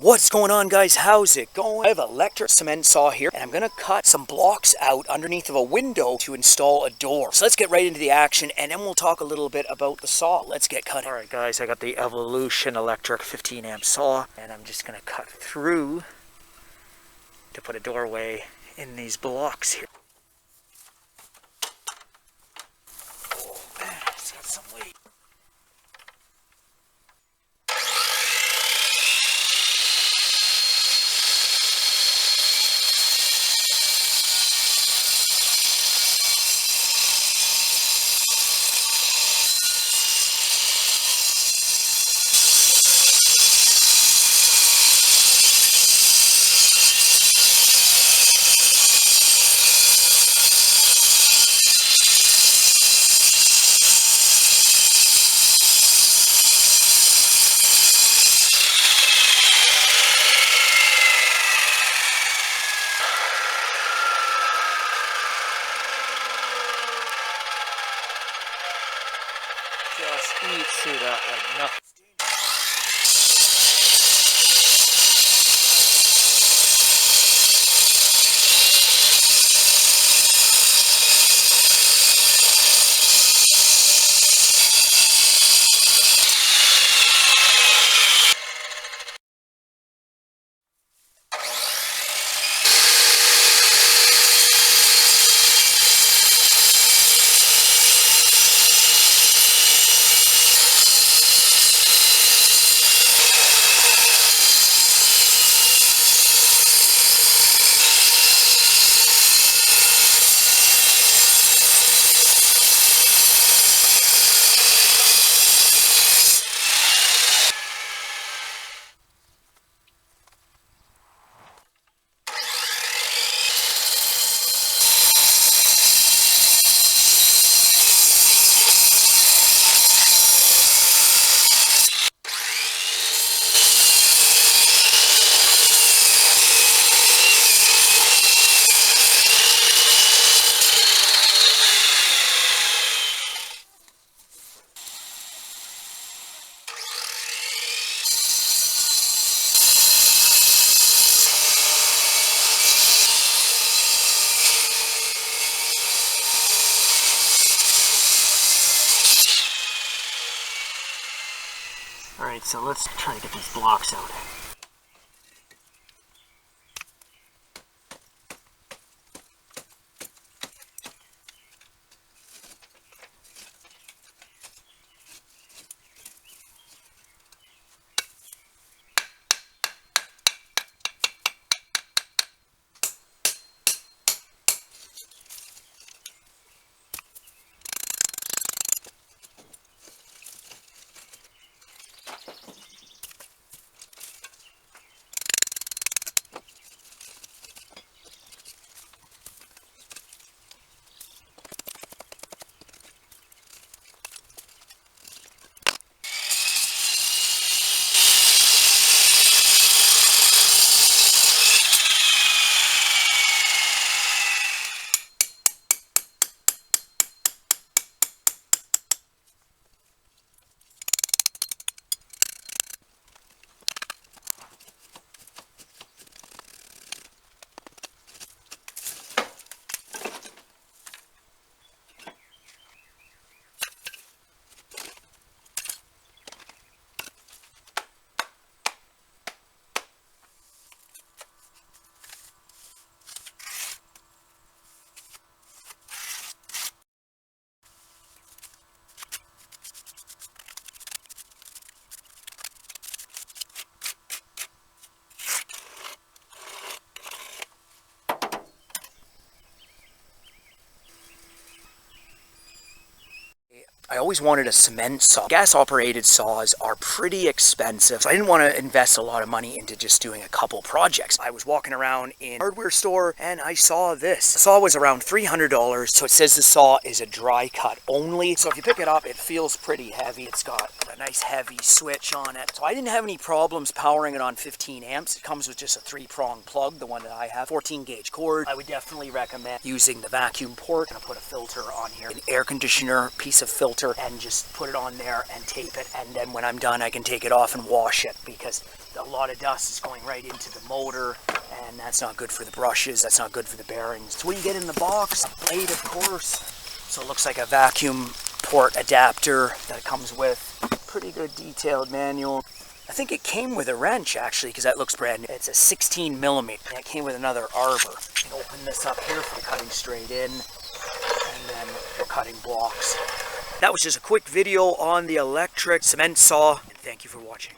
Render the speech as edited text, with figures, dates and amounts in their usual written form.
What's going on, guys? How's it going? I have an electric cement saw here, and I'm gonna cut some blocks out underneath of a window to install a door. So let's get right into the action, and then we'll talk a little bit about the saw. Let's get cutting. All right, guys, I got the Evolution electric 15 amp saw, and I'm just gonna cut through to put a doorway in these blocks here. Oh, man, it's got some weight. Just eat through that like nothing. Alright, so let's try to get these blocks out. I always wanted a cement saw. Gas-operated saws are pretty expensive, so I didn't want to invest a lot of money into just doing a couple projects. I was walking around in a hardware store and I saw this. The saw was around $300, so it says the saw is a dry cut only. So if you pick it up, it feels pretty heavy. It's got a nice heavy switch on it. So I didn't have any problems powering it on 15 amps. It comes with just a 3-prong plug, the one that I have, 14 gauge cord. I would definitely recommend using the vacuum port. I'm gonna put a filter on here, an air conditioner piece of filter, and just put it on there and tape it, and then when I'm done I can take it off and wash it, because a lot of dust is going right into the motor, and that's not good for the brushes, that's not good for the bearings. So what do you get in the box? A blade, of course. So it looks like a vacuum port adapter that it comes with. Pretty good detailed manual. I think it came with a wrench actually, because that looks brand new. It's a 16 millimeter, and it came with another arbor. You can open this up here for cutting straight in, and then for cutting blocks. That was just a quick video on the electric cement saw, and thank you for watching.